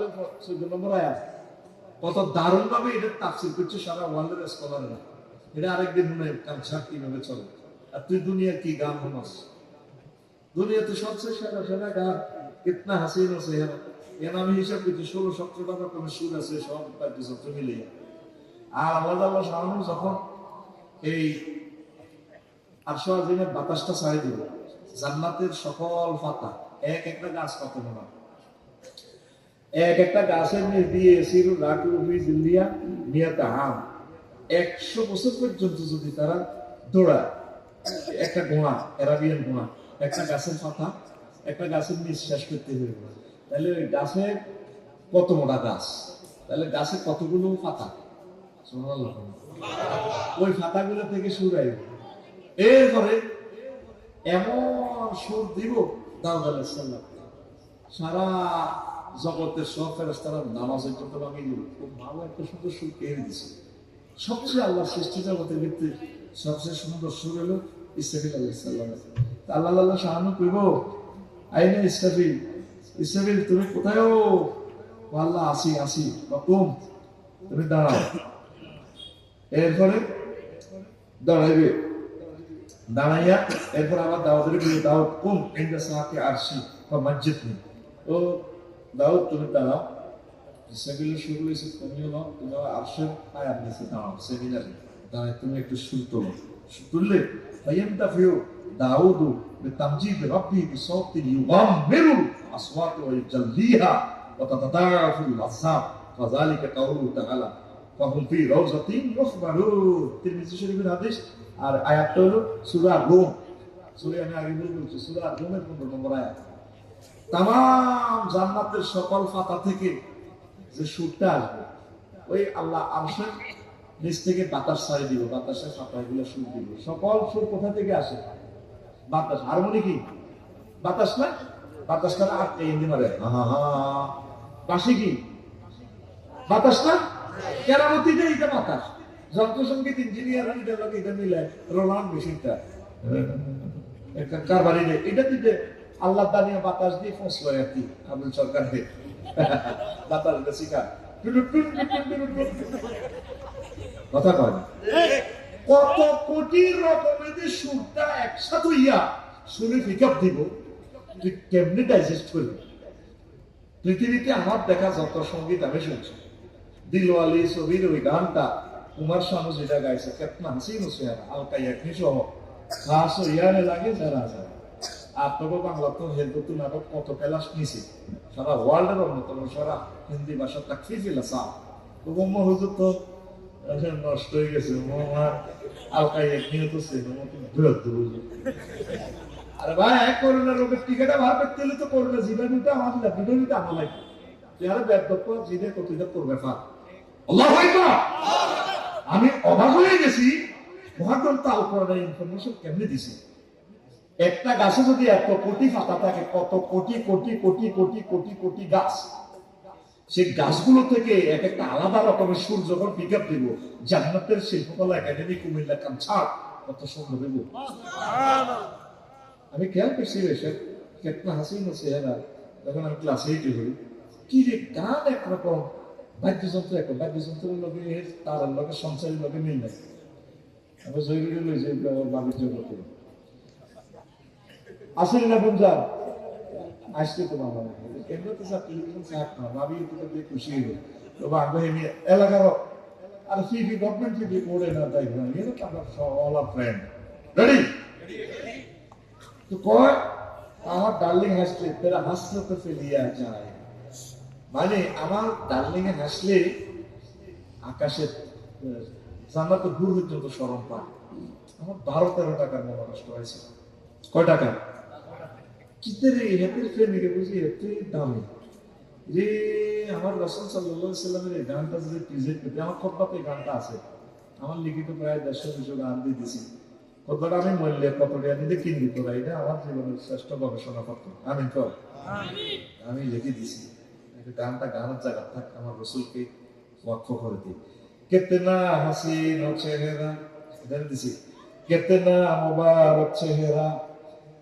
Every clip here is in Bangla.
হলো 14 নম্বর আয়াত। কত দারুণ ভাবে এটা তাফসীর করছে সারা ওয়ার্ল্ডের স্কলাররা। এটা আরেকদিন মনে কনসেপ্ট কিভাবে চলে। আর তুই দুনিয়া কি গান শোনাস? দুনিয়াতে সবচেয়ে সেরা সেরা গান কিতনা হাসিন ও চেহারা, এর আমি হিসাব করছি 16-17 রকমের সুর আছে, সব বাদ্যযন্ত্র মিলিয়ে। আর আল্লাহ সামনে যখন এই আরশ আজিমের বাতাসটা ছাড়ি দিব, জান্নাতের সকল পাতা এক একটা গাছ কত মনে, এক একটা গাছের নিচ দিয়ে সিরু রাটু দিল্লিয়া নিয়াতে আম 100 বছর পর্যন্ত যদি তারা দৌড়ায়, একটা গোড়া অ্যারাবিয়ান গোড়া একটা গাছের পাতা একটা গাছের নিচ শেষ করতে হবে, তাহলে ওই গাছের কত মোটা গাছ, তাহলে গাছে কতগুলো পাতা, ওই পাতাগুলো থেকে সুর আইব। এরপরে এমন সুর দিব দাউদ আলাইহিস সালাম, সারা জগতের সব ফেরেশতারা নামাজের জন্য বানিয়ে দিল। খুব ভালো একটা সুন্দর সুর পেয়ে দিচ্ছে। সবচেয়ে আল্লাহ সৃষ্টি জগতের ভিত্তি সবচেয়ে সুন্দর সুর হলো ইসরাফিল আলাইহিস সালাম। আল্লাহ শাহানু কইব, আইনে ইসরাফিল, ইসরাফিল তুমি কোথায়? ও আল্লাহ আসি আসি, কম তুমি দাঁড়াও। এরপরে দাঁড়াইবে, দাঁড়াইয়া এরপর আবার দাউদের বলে, দাউদ কুম ইনদা সাহাকে আরশি বা মসজিদ নেই। ও দাউদ তুমি দাঁড়াও। ইসরাফিলের শুরু হয়েছে, তুমিও নাও, তুমি আরশের আয়াত নিচে দাঁড়াও, সেমিনারে দাঁড়ায় তুমি একটু সুর তোলো। তুললে ফাইয়ামতা ফিউ দাউদু বিতামজিদ রাব্বি বিসাউতিন ইউগাম্মিরু আসওয়াতু ওয়া ইজাল্লিহা ওয়া তাতাদাফুল আসহাব ফাযালিকা কাউলু তাআলা ফাহুম ফি রাউযাতিন ইউখবারুন। তিরমিজি শরীফের হাদিস। আর আয়াতটা হলো সূরা রূম। সূরা আমি আগে বলছি সূরা রূমের 15 নম্বর আয়াত। তামাম জান্নাতের সকল পাতা থেকে যে সুরটা আসবে, ওই আল্লাহ আরশের নিচ থেকে বাতাস ছাড়ি দিব, বাতাসের পাতাগুলো সুর দিব। সকল সুর কোথা থেকে আসে? বাতাস। হারমোনি কি বাতাস না? বাতাসটা আটকে হিন্দি মারে বাসি কি বাতাস না? কেরামতিটা এটা বাতাস। যন্ত্রসঙ্গীত ইঞ্জিনিয়ার এটা মিলে রোলান মেশিনটা কারবারি নেই, এটা দিতে আল্লাহ দানিয়া বাতাস দিয়ে ফসল আর কি আবুল সরকার দিয়ে বাতাস বেশিকা কথা কয়। কত কোটি রকমের যে সুরটা একসাথে হইয়া শুনে পিকআপ দিব, তুই কেমনি ডাইজেস্ট করবি? পৃথিবীতে আমার দেখা যত সঙ্গীত আমি শুনছি, দিলওয়ালি ছবির ওই গানটা কুমার শানু যেটা গাইছে, কেতনা হাসিন চেহারা, আলকা ইয়াকনি সহ খাস ইয়ারে লাগে যারা যারা। আপনাকে বাংলা তো হেলদুতু নাটক কত ক্লাস নিছে, সারা ওয়ার্ল্ডের অন্যতম সারা হিন্দি ভাষা তাকফিফিল আসাম। তো ব্রহ্ম হুজুর তো নষ্ট হয়ে গেছে, আমার আলকা ইয়াকনিও তো ছিল বৃহৎ। আরে ভাই, করোনা রোগের টিকাটা ভার করতে হলে তো করোনা জীবাণুটা আমার ল্যাবরেটরিতে আনা লাগবে। যারা ব্যাপক জিনে কতটা করবে ফা আল্লাহু আকবার। আমি অবাক হয়ে গেছি, মহাগ্রন্থ আল কোরআনের ইনফরমেশন কেমনে দিছে। একটা গাছে যদি এত কোটি পাতা থাকে, কত কোটি কোটি কোটি কোটি কোটি কোটি গাছ, সেই গাছগুলো থেকে এক একটা আলাদা রকমের সুর যখন পিক আপ দিব, জান্নাতের শিল্পকলা একাডেমি কুমিল্লা কামছাড় কত সুন্দর দেব। আমি খেয়াল করছি কেতনা হাসিন চেহারা, যখন আমি ক্লাস 8 হই, কি রে গান একরকম, বাদ্যযন্ত্র এক বাদ্যযন্ত্রের লগে তার লগে সংসারের লগে মিল নাই। আমি জরুরি লইছি বাণিজ্য করতে আসেন না গুঞ্জার আসছে তো বাবা কেন তো স্যার টেলিভিশন চাপ না ভাবি তো খুশি হইবে তো বাবা আমি এলাকার আর সিটি গভর্নমেন্ট সিটি পড়ে না তাই না এর তো আমরা অল আর ফ্রেন্ড রেডি তো কয় আমার ডার্লিং হাসলে তেরা হাসলে তো ফেলিয়া যায়, মানে আমার ডার্লিং এ হাসলে আকাশের জান্নাত দূর পর্যন্ত স্মরণ পায়। আমার 12-13 টাকার মনে নষ্ট হয়েছে। কয় টাকা? কিতেরে হেতের প্রেমিকে বুঝি এতে দামি রে। আমার রাসূল সাল্লাল্লাহু আলাইহি সাল্লামের এই গানটা যদি প্রেজেন্ট করতে, আমার খুতবাতে এই গানটা আছে, আমার লিখিত প্রায় 150 গান দিয়ে দিছি। খুতবাটা আমি মূল্যে কত টাকা দিতে কিনবি তোরা, এটা আমার জীবনের শ্রেষ্ঠ গবেষণা পত্র। আমি তো আমি লিখে দিছি গানটা গানের জায়গা থাক, আমার রসুলকে ওয়াকফ করে দিই। कितना हसीन चेहरा इधर दिसी, कितना मुबारक चेहरा,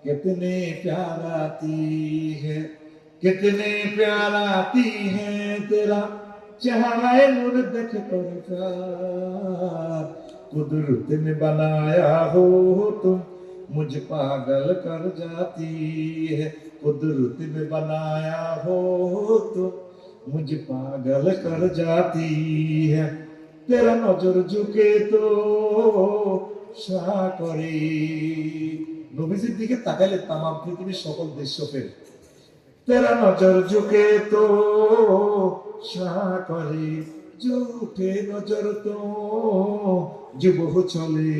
कितनी प्यार आती है कितने प्यारा ती है तेरा चेहरा नूर देख कर प्यार कुदरत ने बनाया हो तुम मुझ पागल कर जाती है कुदरत ने बनाया हो तुम मुझ पागल कर जाती है तेरा नजर झुके तो সাকরি নবীজির দিকে তাকাইলে তামাম পৃথিবীর সকল দৃশ্য ফেরে তেরা নজর ঝুঁকে তো সাকরি ঝুঁকে নজর তো যুব চলে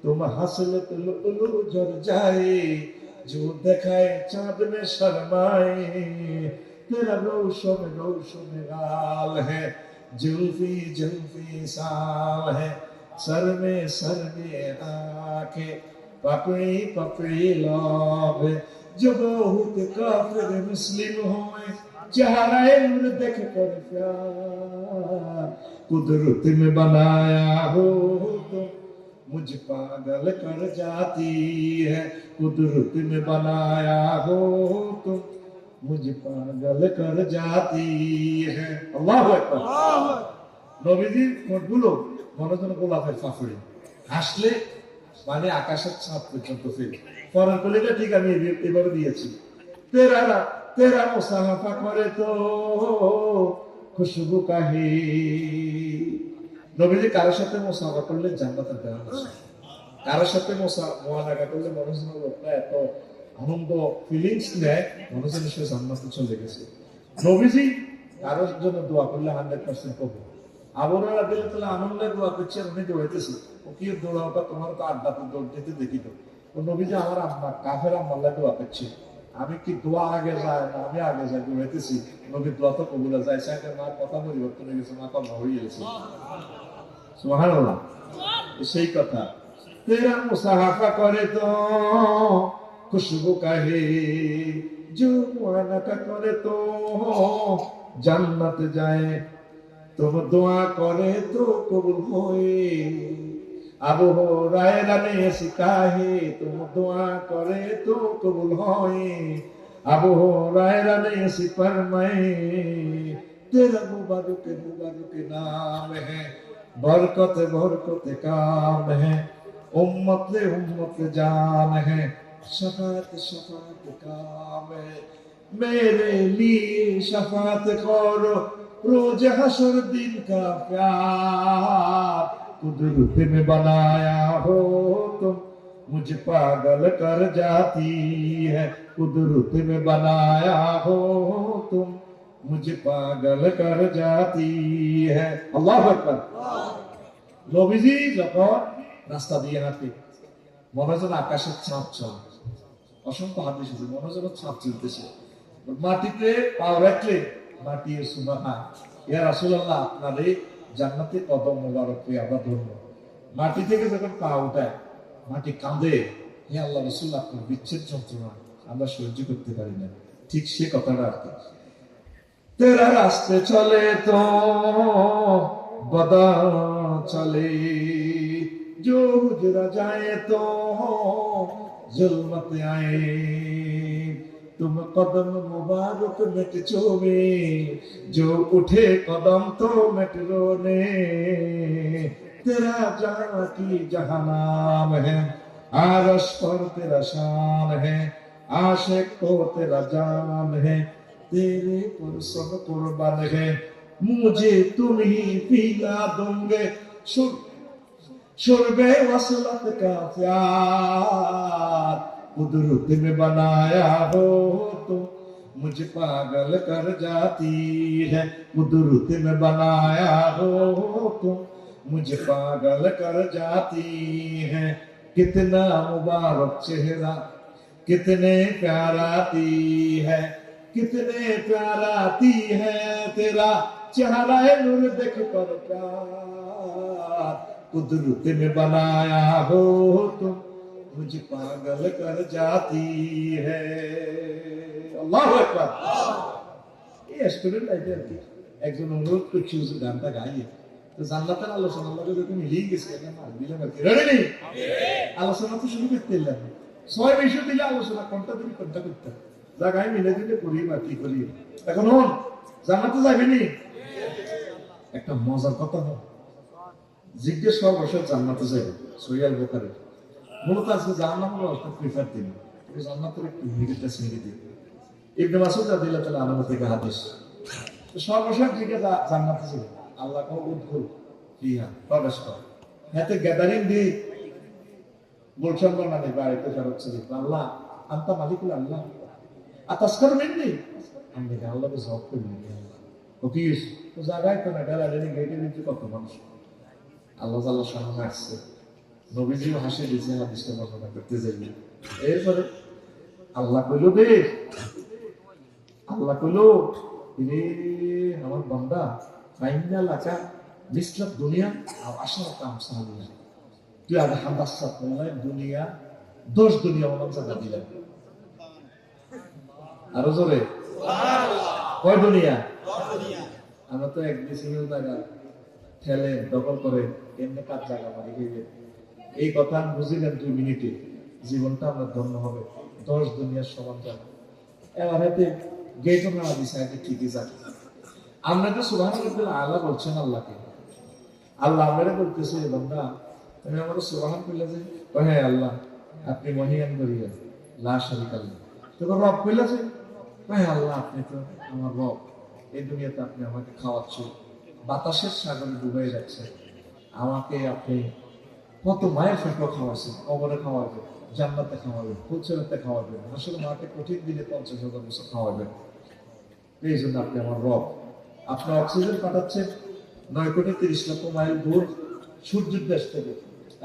तुम हंसल तो लुलु जर जाए जो देखाए चांद में शर्माए तेरा रोशन रोशन गाल है जुल्फी जुल्फी साल है सर में आंखें पपड़ी पपड़ी लौब जो बहुत काफिर मुस्लिम होए चेहरा नूर देख कर प्यार कुदरत में बनाया हो तो मुझ पागल कर जाती है कुदरत में बनाया हो तो मुझ पागल कर जाती है अल्लाह আকবার নবীজির ঠোঁটগুলো মনে যেন গোলাপের পাপড়ি হাসলে মানে আকাশের ছাদ পর্যন্ত ফেলে পরের কলিটা ঠিক আমি এভাবে দিয়েছি তেরা তেরা মুসাফা করে তো খুশবু কাহে নবীজি কারোর সাথে মুসাফা করলে জান্নাতের দেওয়া আছে কারোর সাথে মুআলাকা করলে মনে হয় লোকটা এত আনন্দ ফিলিংস নেয় মনে হয় সে জান্নাতে চলে গেছে নবীজি কারোর জন্য দোয়া করলে 100% কবুল আবরা রাদিয়াল্লাহু তাআলা আনন্দের দোয়া করছেন উনি দোয়াইতেছে ও কি দোয়াটা তোমার তো আড্ডাতে দৌড় দিতে দেখি তো নবীজি আমার আম্মা কাফের আম্মাল্লাহ দোয়া করছে আমি কি দোয়া আগে যায় না আমি আগে যাই দোয়াইতেছি নবী দোয়া তো কবুল যায় সাথে মার কথা পরিবর্তন হয়ে গেছে মা কথা হয়ে গেছে সুবহানাল্লাহ সেই কথা তেরা মুসাফা করে তো খুশবু কাহে जो मुआनका करे तो जन्नत जाए तुम दुआ करे तो कबूल होए अब हो रायरा ने सिखाए तुम दुआ करे तो कबूल होए अब हो रायरा ने सिफरमाए तेरा मुबारक मुबारक नाम है बरकत बरकत काम है उम्मत जान है शफात शफात काम है मेरे लिए शफात करो रोज हशर दिन का प्यार कुदरत में बनाया हो तुम मुझे पागल कर जाती है कुदरत में बनाया हो तुम मुझे पागल कर जाती है अल्लाह अकबर নবীজি যখন রাস্তা দিয়ে হাঁটে মনে যেন আকাশের ছাপ চল অসংখ্য হাদিস আছে মনে যেন ছাপ চলতেছে মাটিতে পা রাখলে মাটি সুবহান ইয়া রাসূলুল্লাহ আপনার এই জান্নাতে কদম মোবারক পেয়ে আমরা ধন্য মাটি থেকে যখন পা উঠায় মাটি কাঁদে হে আল্লাহ রাসূলুল্লাহ আপনার বিচ্ছেদ যন্ত্রণা আমরা সহ্য করতে পারি না ঠিক সে কথাটা আর কি তেরা রাস্তে চলে তো बदा चले जो गुजरा जाए तो जुल्मत आए तुम कदम मुबारक मिट चोमे जो उठे कदम तो मिट रोने तेरा जहां की जहानाम है आरश पर तेरा शान है आशिक को तेरा जान है तेरे पर सब कुर्बान है मुझे तुम ही पिला दोगे शुरबे वसलत का प्यार कुदरत में बनाया हो तो मुझे पागल कर जाती है कुदरत में बनाया हो तो मुझे पागल कर जाती है कितना मुबारक चेहरा कितने प्याराती है कितने प्याराती है तेरा चेहरा नूर देख कर प्यार कुदरत में बनाया हो तुम मुझे पागल कर जाती है अल्लाह আকবার এই স্টুডেন্ট লাইফে আর কি একজন অনুরোধ করছি হুজুর গানটা গাইয়ে তো জান্নাতের আলোচনার লগে যদি মিলিয়ে গেছে না দিলাম আর কি রেডি নেই আলোচনা তো শুরু করতে এলাম 6 বিষয় দিলে আলোচনা কোনটা তুমি কোনটা করতে জায়গায় মিলে দিলে করি বা কি করি। এখন হন জান্নাতে যাবেনি, একটা মজার কথা হয়, জিজ্ঞেস কর বসে জান্নাতে যাবে সহিয়াল বুখারী। মূলত আজকে জাহান্নামের অবস্থা প্রিফার দিন, জান্নাতের একটু নেগেটিভ সিঙ্গি দিন। ইবনে মাসউদ রাদিয়াল্লাহু তাআলা আনহু থেকে হাদিস, সর্বশেষ দিকে জান্নাতে যাবে, আল্লাহ কো উদ্খুল ফিহা, প্রবেশ কর। হাতে গ্যাদারিং দি বলছেন না নেই বাড়িতে ফেরত চলে, আল্লাহ আনতা মালিকুল আল্লাহ আতাসকার মিন্নি, আমি আল্লাহকে জবাব করি ওকে তো জায়গায় তো না গ্যালারি গেটে দিতে কত মানুষ। আল্লাহ তাআলা সামনে আসছে, নবীজিও হাসি দিয়েছে হাদিসটা বর্ণনা করতে যাইলে। এরপরে আল্লাহ কইল রে, আল্লাহ কইল রে আমার বান্দা, ফাইনাল আকা মিসলাত দুনিয়া আর আশার কাম সাহাবিয়া, তুই আগে হাদাসা করলাই দুনিয়া 10 দুনিয়া ওনার জায়গা দিলেন। আরো জোরে কয় দুনিয়া? আমরা তো এক ডিসিমিল জায়গা ঠেলে দখল করে এমনি কাজ জায়গা মারি গিয়ে এই কথা বুঝিলেন 2 মিনিটে, জীবনটা আমরা ধন্য হবে। 10 দুনিয়ার সমান জায়গা এবার হাতে গেট না দিছে আগে ঠিকই যাবে। আমরা তো সুবহানাল্লাহ আল্লাহ বলছেন আল্লাহকে, আল্লাহ আমরা বলতেছে বান্দা তুমি আমার সুবহান কইলা যে হ্যাঁ আল্লাহ আপনি মহিয়ান করিয়া লা শারিকা লাহু, তো রব কইলা যে হ্যাঁ আল্লাহ আপনি তো আমার রব, এই দুনিয়াতে আপনি আমাকে খাওয়াচ্ছেন, বাতাসের সাগরে ডুবাই যাচ্ছে, আমাকে আপনি কত মায়ের ফেটো খাওয়াচ্ছেন, কবরে খাওয়াবেন, জান্নাতে খাওয়াবেন, ফুলসেরাতে খাওয়াবেন, আসলে মাকে কঠিন দিনে 50,000 বছর খাওয়াবেন, এই জন্য আপনি আমার রব। আপনি অক্সিজেন পাঠাচ্ছেন 9,30,00,000 মাইল দূর সূর্যের দেশ থেকে,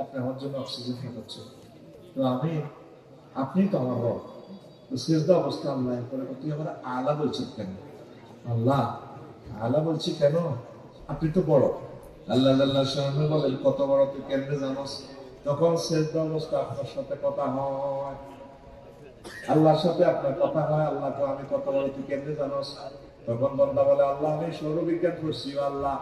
আপনি আমার জন্য অক্সিজেন পাঠাচ্ছেন, তো আপনি তো আমার রব। তো সেজদা অবস্থা আল্লাহ করে তুই আমার আলা বলছেন কেন? আল্লাহ আলা বলছি কেন? আপনি তো বড়। আল্লাহ আল্লাহ সামনে বলেন কত বড় তুই কেমনে জানোস? তখন সেজদা অবস্থা আপনার সাথে কথা হয়, আল্লাহর সাথে আপনার কথা হয়, আল্লাহ তো আমি কত বড় তুই কেমনে জানোস? তখন বান্দা বলে আল্লাহ আমি সৌরবিজ্ঞান করছি, আল্লাহ